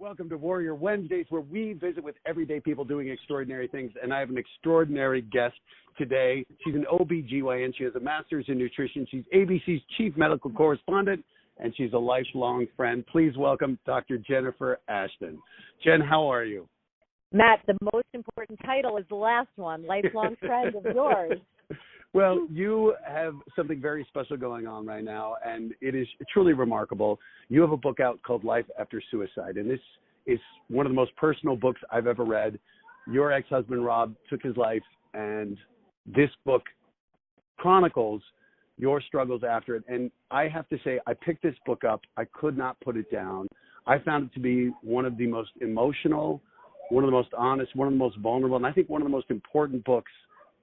Welcome to Warrior Wednesdays, where we visit with everyday people doing extraordinary things. And I have an extraordinary guest today. She's an OBGYN. She has a master's in nutrition. She's ABC's chief medical correspondent, and she's a lifelong friend. Please welcome Dr. Jennifer Ashton. Jen, how are you? Matt, the most important title is the last one, lifelong friend of yours. Well, you have something very special going on right now, and it is truly remarkable. You have a book out called Life After Suicide, and this is one of the most personal books I've ever read. Your ex-husband, Rob, took his life, and this book chronicles your struggles after it. And I have to say, I picked this book up. I could not put it down. I found it to be one of the most emotional, one of the most honest, one of the most vulnerable, and I think one of the most important books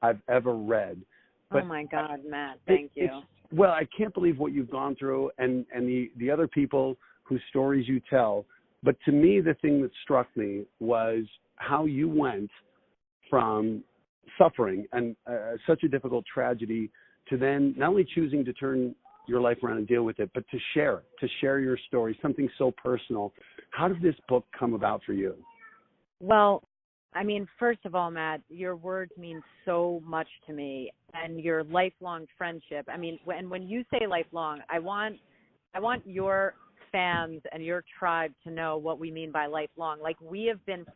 I've ever read. But oh, my God, Matt, thank you. Well, I can't believe what you've gone through and the other people whose stories you tell. But to me, the thing that struck me was how you went from suffering and such a difficult tragedy to then not only choosing to turn your life around and deal with it, but to share your story, something so personal. How did this book come about for you? Well, I mean, first of all, Matt, your words mean so much to me, and your lifelong friendship. I mean, when you say lifelong, I want your fans and your tribe to know what we mean by lifelong. Like, we have been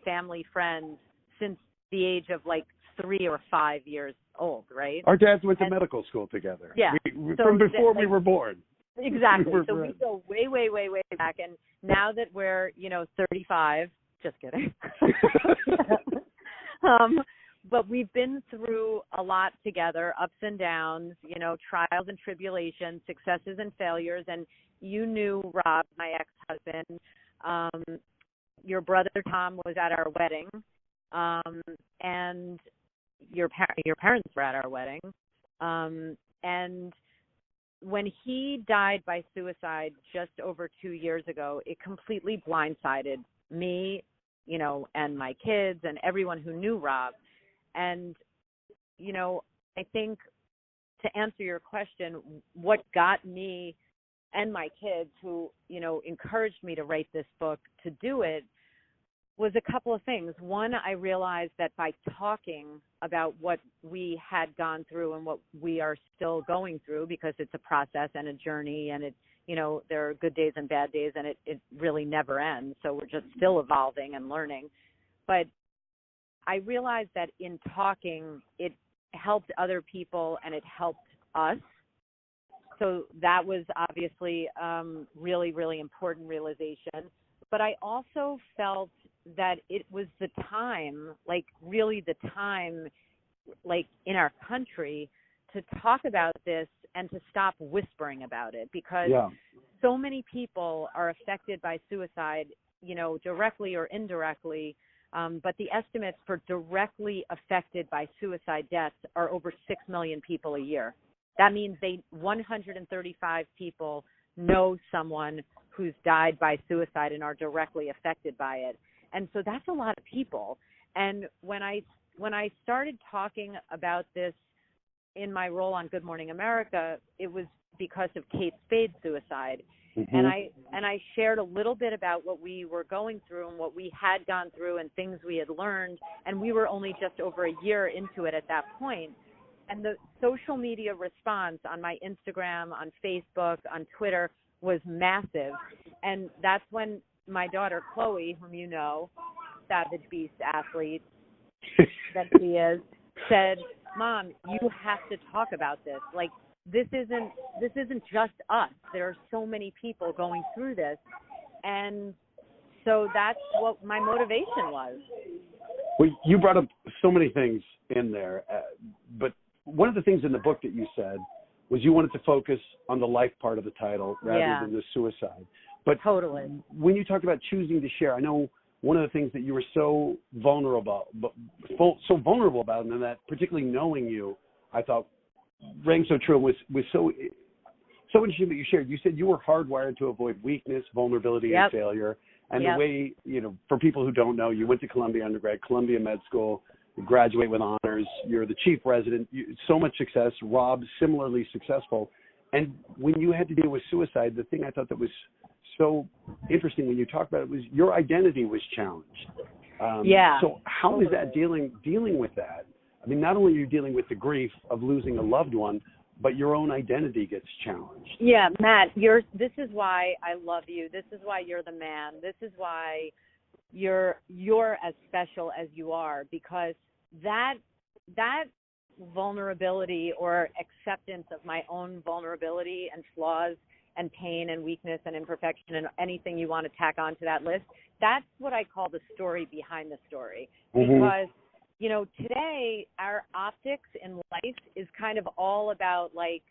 family friends since the age of like 3 or 5 years old, right? Our dads went to medical school together. Yeah. From before we were born. Exactly. So we go way, way, way, way back. And now that we're, 35, just kidding. But we've been through a lot together, ups and downs, trials and tribulations, successes and failures. And you knew Rob, my ex-husband. Your brother Tom was at our wedding, and your parents were at our wedding. And when he died by suicide just over 2 years ago, it completely blindsided me, and my kids and everyone who knew Rob. And, I think to answer your question, what got me and my kids who, encouraged me to write this book to do it was a couple of things. One, I realized that by talking about what we had gone through and what we are still going through, because it's a process and a journey, and there are good days and bad days, and it really never ends. So we're just still evolving and learning. But I realized that in talking, it helped other people and it helped us. So that was obviously really, really important realization. But I also felt that it was the time, in our country to talk about this and to stop whispering about it, because so many people are affected by suicide, directly or indirectly. But the estimates for directly affected by suicide deaths are over 6 million people a year. That means 135 people know someone who's died by suicide and are directly affected by it. And so that's a lot of people. And when I started talking about this in my role on Good Morning America, it was because of Kate Spade's suicide. Mm-hmm. And I shared a little bit about what we were going through and what we had gone through and things we had learned. And we were only just over a year into it at that point. And the social media response on my Instagram, on Facebook, on Twitter was massive. And that's when my daughter, Chloe, whom you know, Savage Beast athlete that she is, said, "Mom, you have to talk about this. Like, this isn't just us. There are so many people going through this." And so that's what my motivation was. Well, you brought up so many things in there, but one of the things in the book that you said was you wanted to focus on the life part of the title rather than the suicide. But totally, when you talk about choosing to share, I know one of the things that you were so vulnerable about, and that particularly knowing you, I thought rang so true, was so interesting that you shared. You said you were hardwired to avoid weakness, vulnerability, and failure. And the way, for people who don't know, you went to Columbia undergrad, Columbia Med School, you graduate with honors, you're the chief resident, so much success. Rob, similarly successful. And when you had to deal with suicide, the thing I thought that was so interesting when you talked about it was your identity was challenged. So how is that dealing with that? I mean, not only are you dealing with the grief of losing a loved one, but your own identity gets challenged. Yeah, Matt, this is why I love you. This is why you're the man. This is why you're as special as you are, because that vulnerability or acceptance of my own vulnerability and flaws and pain and weakness and imperfection and anything you want to tack onto that list, that's what I call the story behind the story. Because, you know, today our optics in life is kind of all about like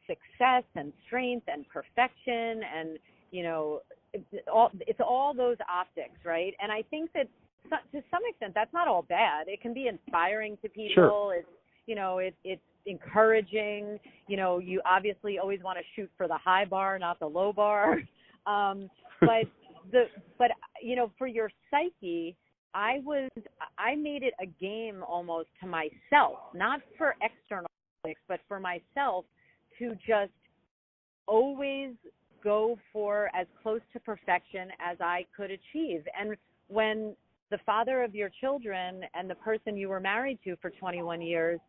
success and strength and perfection and, you know, it's all those optics, right? And I think that to some extent that's not all bad. It can be inspiring to people. Sure. It's, you know, it's encouraging. You know, you obviously always want to shoot for the high bar, not the low bar. But you know, for your psyche, I made it a game almost to myself, not for external critics, but for myself, to just always go for as close to perfection as I could achieve. And when the father of your children and the person you were married to for 21 years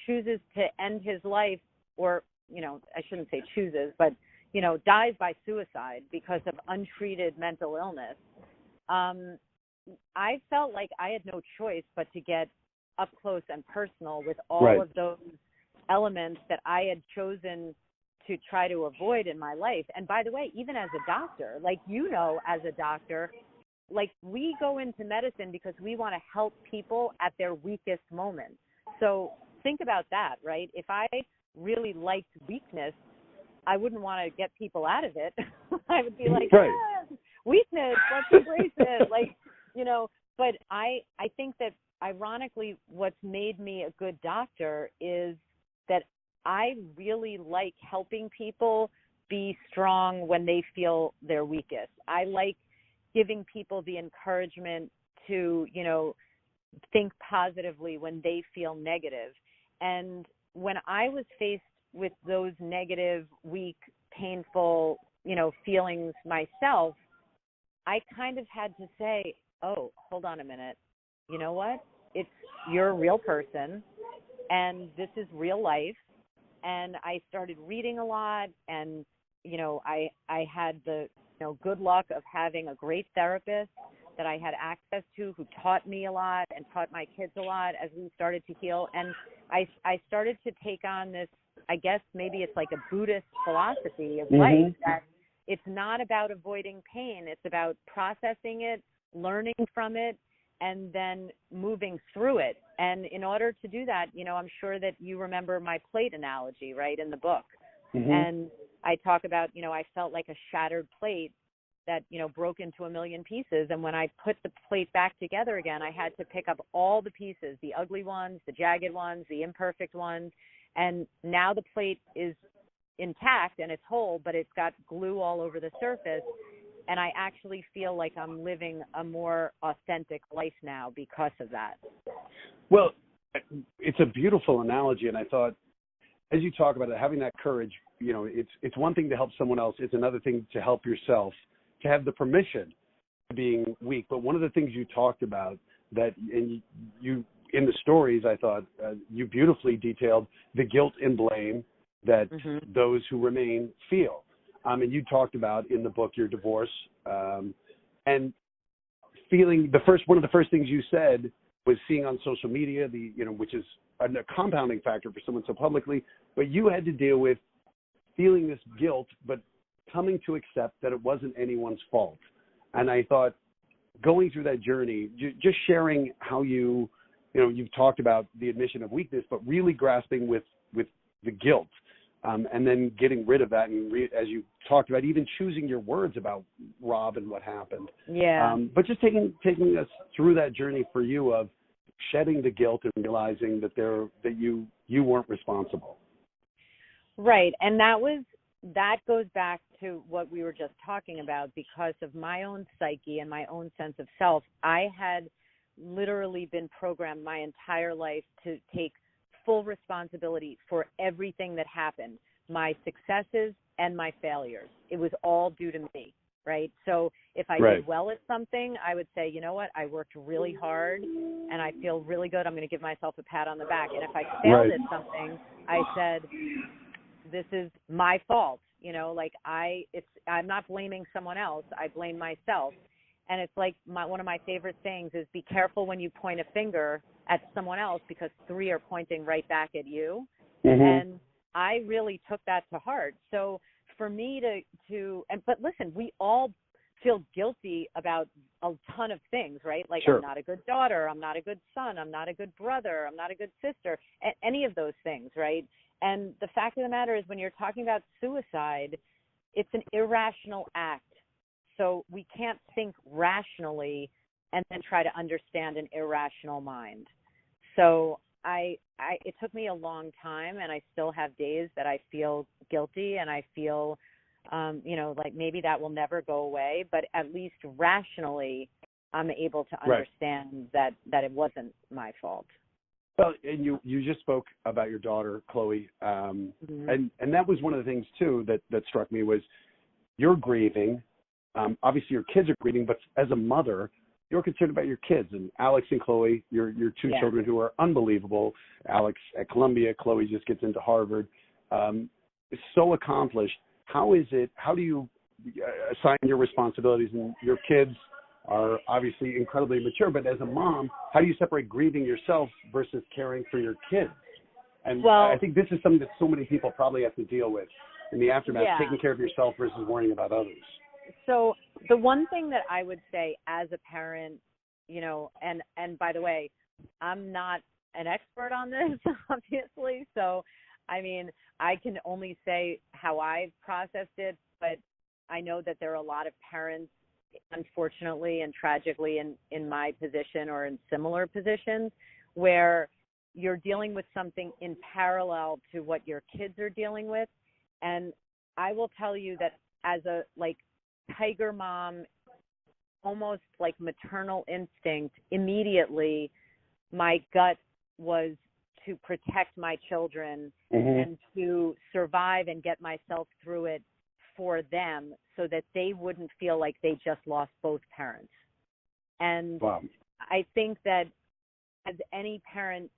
chooses to end his life, or, you know, I shouldn't say chooses, but, you know, dies by suicide because of untreated mental illness, I felt like I had no choice but to get up close and personal with all of those elements that I had chosen to try to avoid in my life. And by the way, even as a doctor, like, you know, as a doctor, like, we go into medicine because we want to help people at their weakest moment. So think about that, right? If I really liked weakness, I wouldn't want to get people out of it. I would be like, weakness, let's embrace it. Like, you know, but I think that ironically what's made me a good doctor is that I really like helping people be strong when they feel their weakest. I like giving people the encouragement to, you know, think positively when they feel negative. And when I was faced with those negative, weak, painful, you know, feelings myself, I kind of had to say, oh, hold on a minute. You know what? You're a real person, and this is real life. And I started reading a lot, and, you know, I had the, you know, good luck of having a great therapist that I had access to who taught me a lot and taught my kids a lot as we started to heal. And I started to take on this, I guess maybe it's like a Buddhist philosophy of life, that it's not about avoiding pain. It's about processing it, learning from it, and then moving through it. And in order to do that, you know, I'm sure that you remember my plate analogy, right, in the book. And I talk about, you know, I felt like a shattered plate that, you know, broke into a million pieces. And when I put the plate back together again, I had to pick up all the pieces, the ugly ones, the jagged ones, the imperfect ones. And now the plate is intact and it's whole, but it's got glue all over the surface. And I actually feel like I'm living a more authentic life now because of that. Well, it's a beautiful analogy. And I thought, as you talk about it, having that courage, you know, it's one thing to help someone else. It's another thing to help yourself, to have the permission of being weak. But one of the things you talked about that, and you in the stories, I thought you beautifully detailed the guilt and blame that those who remain feel. And you talked about in the book your divorce, and feeling one of the first things you said was seeing on social media, which is a compounding factor for someone so publicly, but you had to deal with feeling this guilt, but coming to accept that it wasn't anyone's fault. And I thought, going through that journey, just sharing how you've talked about the admission of weakness, but really grasping with the guilt, and then getting rid of that, and as you talked about, even choosing your words about Rob and what happened. Yeah. But just taking us through that journey for you of shedding the guilt and realizing that you weren't responsible. Right, and that goes back to what we were just talking about. Because of my own psyche and my own sense of self, I had literally been programmed my entire life to take full responsibility for everything that happened, my successes and my failures. It was all due to me, right? So if I did well at something, I would say, you know what, I worked really hard and I feel really good. I'm going to give myself a pat on the back. And if I failed at something, I said, this is my fault. You know, like I'm not blaming someone else. I blame myself. And it's like one of my favorite things is be careful when you point a finger at someone else because 3 are pointing right back at you. Mm-hmm. And I really took that to heart. So for me but listen, we all feel guilty about a ton of things, right? Like I'm not a good daughter, I'm not a good son, I'm not a good brother, I'm not a good sister, any of those things, right? And the fact of the matter is when you're talking about suicide, it's an irrational act. So we can't think rationally and then try to understand an irrational mind. So it took me a long time, and I still have days that I feel guilty and I feel, like maybe that will never go away, but at least rationally I'm able to understand that it wasn't my fault. Well, and you just spoke about your daughter, Chloe, mm-hmm. and that was one of the things, too, that struck me was you're grieving. Obviously, your kids are grieving, but as a mother, you're concerned about your kids. And Alex and Chloe, your 2 children who are unbelievable. Alex at Columbia, Chloe just gets into Harvard. So accomplished. How do you assign your responsibilities? And your kids are obviously incredibly mature, but as a mom, how do you separate grieving yourself versus caring for your kids? And I think this is something that so many people probably have to deal with in the aftermath, taking care of yourself versus worrying about others. So the one thing that I would say as a parent, and by the way, I'm not an expert on this, obviously. So, I mean, I can only say how I've processed it, but I know that there are a lot of parents, unfortunately and tragically in my position or in similar positions where you're dealing with something in parallel to what your kids are dealing with. And I will tell you that as a tiger mom, almost like maternal instinct, immediately my gut was to protect my children mm-hmm. and to survive and get myself through it for them so that they wouldn't feel like they just lost both parents. And I think that as any parent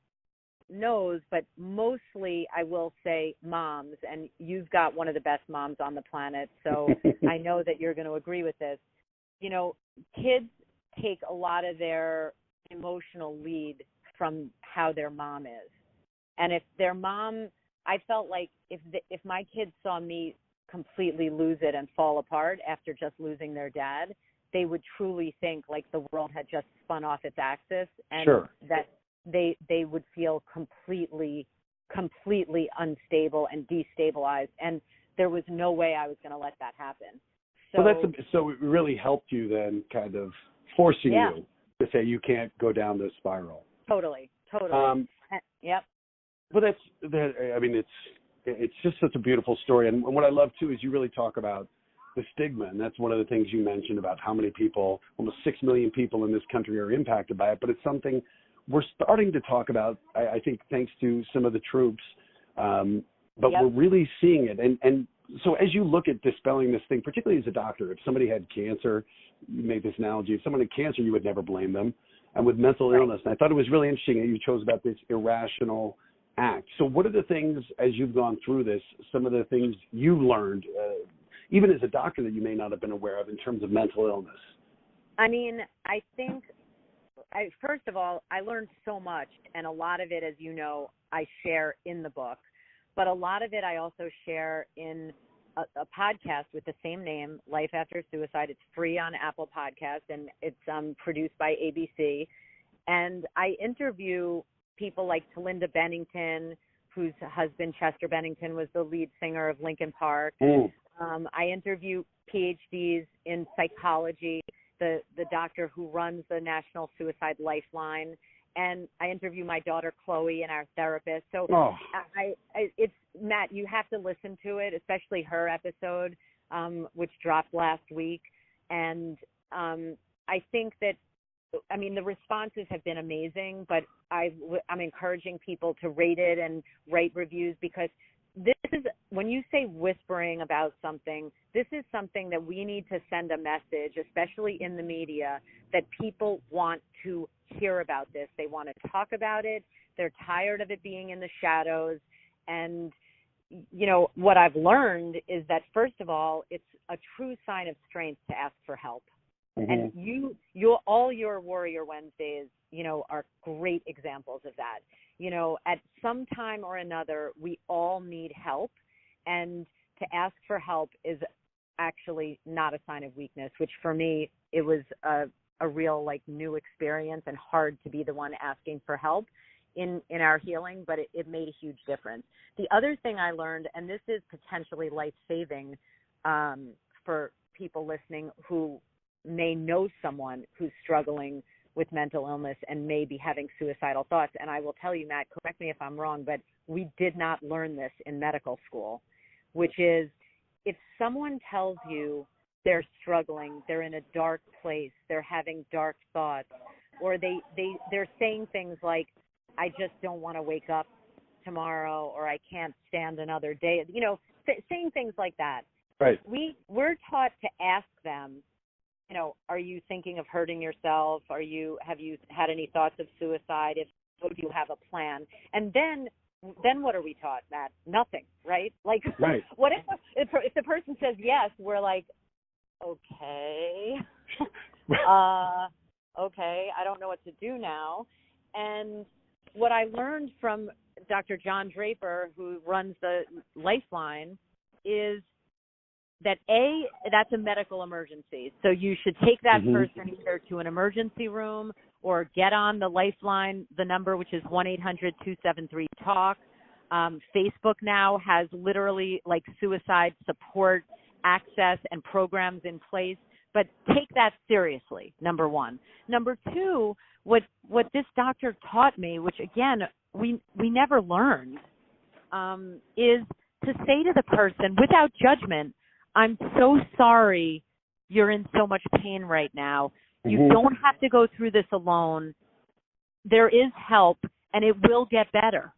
knows, but mostly I will say moms, and you've got one of the best moms on the planet, so I know that you're going to agree with this. Kids take a lot of their emotional lead from how their mom is. And if their mom, I felt like if my kids saw me completely lose it and fall apart after just losing their dad, they would truly think like the world had just spun off its axis and that they would feel completely unstable and destabilized. And there was no way I was going to let that happen. So, so it really helped you then, kind of forcing you to say you can't go down this spiral. Totally. Yep. But it's just such a beautiful story. And what I love, too, is you really talk about the stigma. And that's one of the things you mentioned about how many people, almost 6 million people in this country are impacted by it. But it's something we're starting to talk about, I think, thanks to some of the troops. But we're really seeing it. And so as you look at dispelling this thing, particularly as a doctor, if somebody had cancer, you made this analogy, if someone had cancer, you would never blame them. And with mental illness, and I thought it was really interesting that you chose about this irrational act. So what are the things, as you've gone through this, some of the things you've learned, even as a doctor, that you may not have been aware of in terms of mental illness? I mean, I think, first of all, I learned so much, and a lot of it, as you know, I share in the book. But a lot of it I also share in a podcast with the same name, Life After Suicide. It's free on Apple Podcasts, and it's produced by ABC. And I interview people like Talinda Bennington, whose husband, Chester Bennington, was the lead singer of Linkin Park. I interview PhDs in psychology, the doctor who runs the National Suicide Lifeline. And I interview my daughter, Chloe, and our therapist. So it's, Matt, you have to listen to it, especially her episode, which dropped last week. And I think that, the responses have been amazing, but I'm encouraging people to rate it and write reviews because this is, when you say whispering about something, this is something that we need to send a message, especially in the media, that people want to hear about this. They want to talk about it. They're tired of it being in the shadows. And, you know, what I've learned is that, first of all, it's a true sign of strength to ask for help. Mm-hmm. And all your Warrior Wednesdays, you know, are great examples of that. You know, at some time or another, we all need help, and to ask for help is actually not a sign of weakness, which for me, it was a real, like, new experience and hard to be the one asking for help in our healing, but it made a huge difference. The other thing I learned, and this is potentially life-saving for people listening who may know someone who's struggling with mental illness and may be having suicidal thoughts. And I will tell you, Matt, correct me if I'm wrong, but we did not learn this in medical school, which is if someone tells you they're struggling, they're in a dark place, they're having dark thoughts, or they're saying things like, I just don't want to wake up tomorrow, or I can't stand another day, you know, saying things like that. Right. We're taught to ask them, you know, are you thinking of hurting yourself? Have you had any thoughts of suicide? If so, do you have a plan? And then what are we taught, Matt? Nothing, right? Like, right. What if the person says yes, we're like, okay, okay, I don't know what to do now. And what I learned from Dr. John Draper, who runs the Lifeline, is that that's a medical emergency. So you should take that person either to an emergency room or get on the Lifeline, the number, which is 1-800-273-TALK. Facebook now has literally like suicide support access and programs in place, but take that seriously, number one. Number two, what this doctor taught me, which again, we never learned, is to say to the person without judgment, I'm so sorry you're in so much pain right now. You don't have to go through this alone. There is help, and it will get better.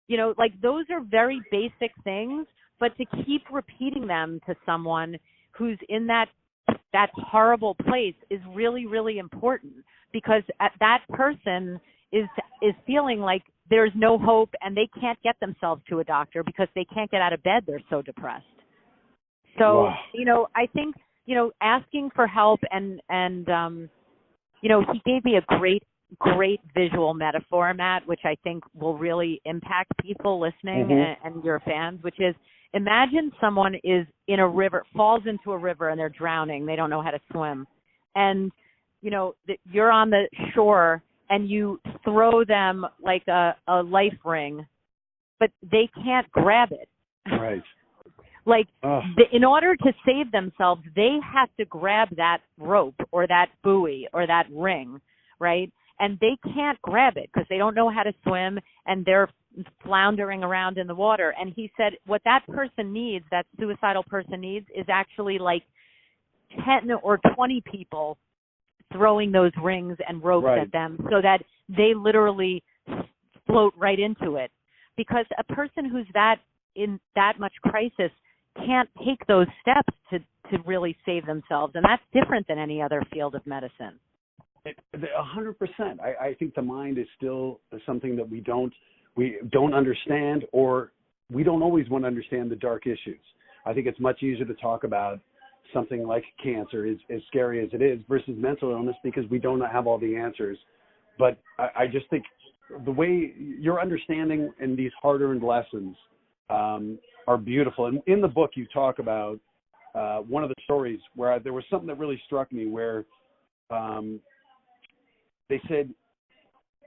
You know, like those are very basic things, but to keep repeating them to someone who's in that horrible place is really, really important, because that person is feeling like there's no hope and they can't get themselves to a doctor because they can't get out of bed. They're so depressed. So, wow. You know, I think, you know, asking for help and you know, he gave me a great visual metaphor, Matt, which I think will really impact people listening and your fans, which is, imagine someone is in a river, falls into a river and they're drowning. They don't know how to swim. And, you know, you're on the shore and you throw them like a life ring, but they can't grab it. Right. Like, in order to save themselves, they have to grab that rope or that buoy or that ring, right? And they can't grab it because they don't know how to swim and they're floundering around in the water. And he said what that person needs, that suicidal person needs, is actually like 10 or 20 people throwing those rings and ropes at them so that they literally float right into it. Because a person who's in that much crisis can't take those steps to really save themselves. And that's different than any other field of medicine. 100%. I think the mind is still something that we don't understand, or we don't always want to understand the dark issues. I think it's much easier to talk about something like cancer, as scary as it is, versus mental illness, because we don't have all the answers. But I just think the way your understanding and these hard-earned lessons are beautiful. And in the book, you talk about one of the stories where there was something that really struck me, where they said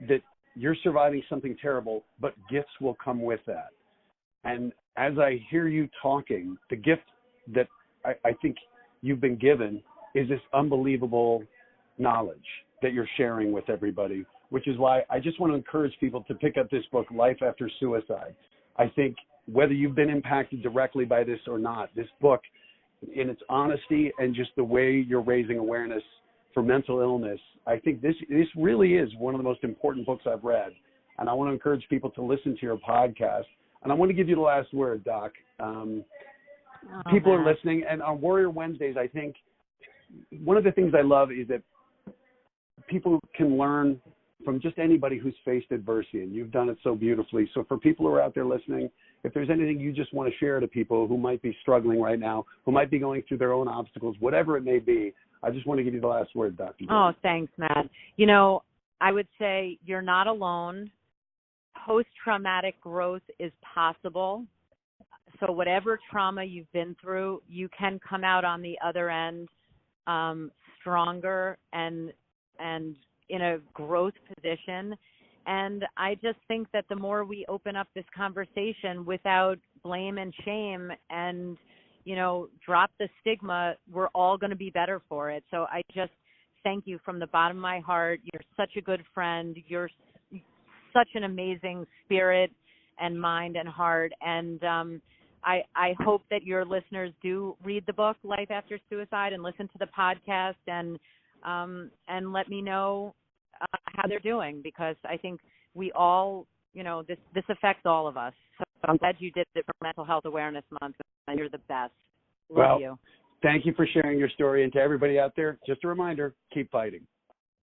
that you're surviving something terrible, but gifts will come with that. And as I hear you talking, the gift that I think you've been given is this unbelievable knowledge that you're sharing with everybody, which is why I just want to encourage people to pick up this book, Life After Suicide. I think whether you've been impacted directly by this or not, this book, in its honesty and just the way you're raising awareness for mental illness, I think this really is one of the most important books I've read. And I want to encourage people to listen to your podcast. And I want to give you the last word, Doc. People are listening, and on Warrior Wednesdays, I think one of the things I love is that people can learn from just anybody who's faced adversity, and you've done it so beautifully. So for people who are out there listening, if there's anything you just want to share to people who might be struggling right now, who might be going through their own obstacles, whatever it may be, I just want to give you the last word, Dr. Oh, thanks, Matt. I would say you're not alone. Post-traumatic growth is possible. So whatever trauma you've been through, you can come out on the other end stronger and in a growth position. And I just think that the more we open up this conversation without blame and shame and, drop the stigma, we're all going to be better for it. So I just thank you from the bottom of my heart. You're such a good friend. You're such an amazing spirit and mind and heart. And I hope that your listeners do read the book, Life After Suicide, and listen to the podcast and let me know how they're doing, because I think we all, this affects all of us. So I'm glad you did it for Mental Health Awareness Month, and you're the best. Love you. Thank you for sharing your story. And to everybody out there, just a reminder, keep fighting.